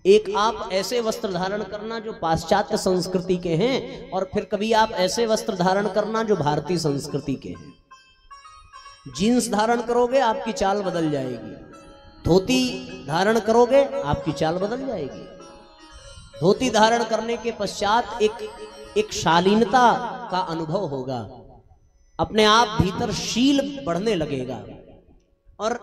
एक आप ऐसे वस्त्र धारण करना जो पाश्चात्य संस्कृति के हैं, और फिर कभी आप ऐसे वस्त्र धारण करना जो भारतीय संस्कृति के हैं। जीन्स धारण करोगे आपकी चाल बदल जाएगी, धोती धारण करोगे आपकी चाल बदल जाएगी। धोती धारण करने के पश्चात एक शालीनता का अनुभव होगा, अपने आप भीतर शील बढ़ने लगेगा। और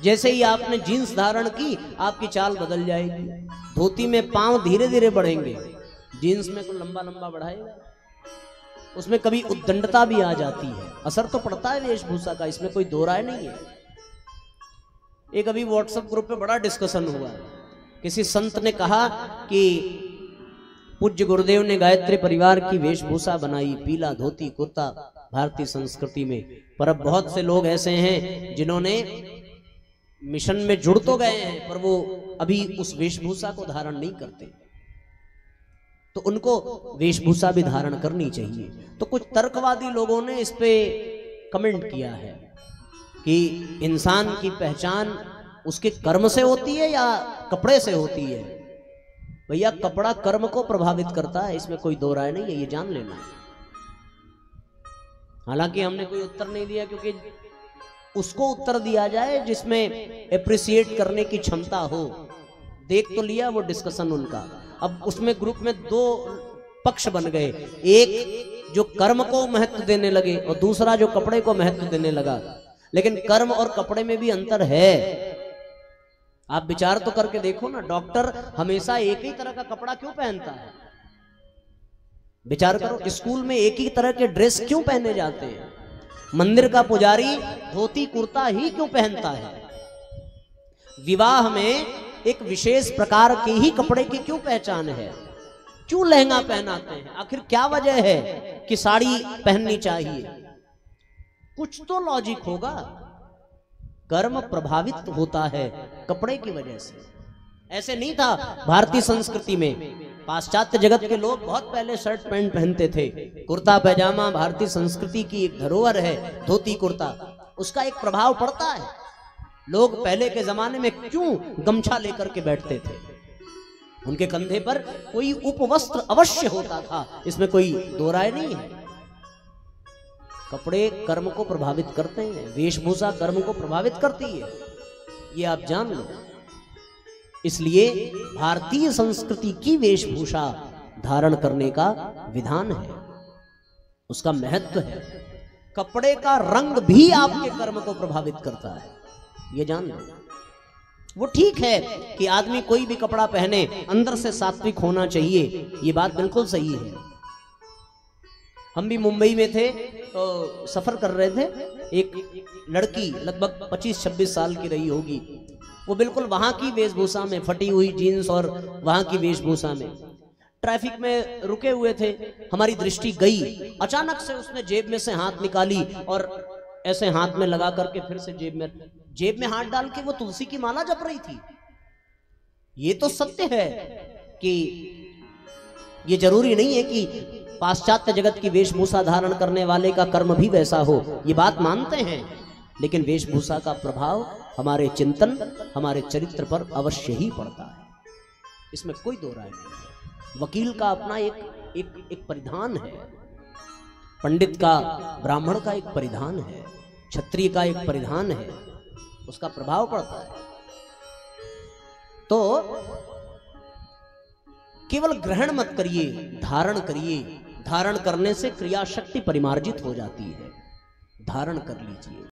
जैसे ही आपने जीन्स धारण की आपकी चाल बदल जाएगी। धोती में पांव धीरे धीरे बढ़ेंगे, जीन्स में को लंबा लंबा बढ़ाएगा, उसमें कभी उद्दंडता भी आ जाती है। असर तो पड़ता है वेशभूषा का, इसमें कोई दो राय नहीं है। एक अभी व्हाट्सएप ग्रुप पे बड़ा डिस्कशन हुआ, किसी संत ने कहा कि पूज्य गुरुदेव ने गायत्री परिवार की वेशभूषा बनाई, पीला धोती कुर्ता भारतीय संस्कृति में। पर अब बहुत से लोग ऐसे हैं जिन्होंने मिशन में जुड़ तो गए हैं, पर वो अभी उस वेशभूषा को धारण नहीं करते, तो उनको वेशभूषा भी धारण करनी चाहिए। तो कुछ तर्कवादी लोगों ने इस पे कमेंट किया है कि इंसान की पहचान उसके कर्म से होती है या कपड़े से होती है। भैया कपड़ा कर्म को प्रभावित करता है, इसमें कोई दो राय नहीं है, ये जान लेना है। हालांकि हमने कोई उत्तर नहीं दिया, क्योंकि उसको उत्तर दिया जाए जिसमें एप्रिसिएट करने की क्षमता हो। देख तो लिया वो डिस्कशन उनका, अब उसमें ग्रुप में दो पक्ष बन गए, एक जो कर्म को महत्व देने लगे और दूसरा जो कपड़े को महत्व देने लगा। लेकिन कर्म और कपड़े में भी अंतर है। आप विचार तो करके देखो ना, डॉक्टर हमेशा एक ही तरह का कपड़ा क्यों पहनता है? विचार करो, स्कूल में एक ही तरह के ड्रेस क्यों पहने जाते हैं? मंदिर का पुजारी धोती कुर्ता ही क्यों पहनता है? विवाह में एक विशेष प्रकार के ही कपड़े की क्यों पहचान है? क्यों लहंगा पहनाते हैं? आखिर क्या वजह है कि साड़ी पहननी चाहिए? कुछ तो लॉजिक होगा। कर्म प्रभावित होता है कपड़े की वजह से। ऐसे नहीं था भारतीय संस्कृति में, पाश्चात्य जगत के लोग बहुत पहले शर्ट पैंट पहनते थे। कुर्ता पैजामा भारतीय संस्कृति की एक धरोहर है, धोती कुर्ता, उसका एक प्रभाव पड़ता है। लोग पहले के जमाने में क्यों गमछा लेकर के बैठते थे? उनके कंधे पर कोई उपवस्त्र अवश्य होता था, इसमें कोई दो राय नहीं है। कपड़े कर्म को प्रभावित करते हैं, वेशभूषा कर्म को प्रभावित करती है, ये आप जान लो। इसलिए भारतीय संस्कृति की वेशभूषा धारण करने का विधान है, उसका महत्व है। कपड़े का रंग भी आपके कर्म को प्रभावित करता है, ये जान लो। वो ठीक है कि आदमी कोई भी कपड़ा पहने, अंदर से सात्विक होना चाहिए, ये बात बिल्कुल सही है। हम भी मुंबई में थे तो सफर कर रहे थे, एक लड़की लगभग 25-26 साल की रही होगी, वो बिल्कुल वहां की वेशभूषा में, फटी हुई जीन्स और वहां की वेशभूषा में ट्रैफिक में रुके हुए थे। हमारी दृष्टि गई, अचानक से उसने जेब में से हाथ निकाली और ऐसे हाथ में लगा करके फिर से जेब में हाथ डाल के वो तुलसी की माला जप रही थी। ये तो सत्य है कि ये जरूरी नहीं है कि पाश्चात्य जगत की वेशभूषा धारण करने वाले का कर्म भी वैसा हो, ये बात मानते हैं। लेकिन वेशभूषा का प्रभाव हमारे चिंतन, हमारे चरित्र पर अवश्य ही पड़ता है, इसमें कोई दो राय नहीं। वकील का अपना एक परिधान है, पंडित का, ब्राह्मण का एक परिधान है, क्षत्रिय का एक परिधान है, उसका प्रभाव पड़ता है। तो केवल ग्रहण मत करिए, धारण करिए। धारण करने से क्रिया शक्ति परिमार्जित हो जाती है, धारण कर लीजिए।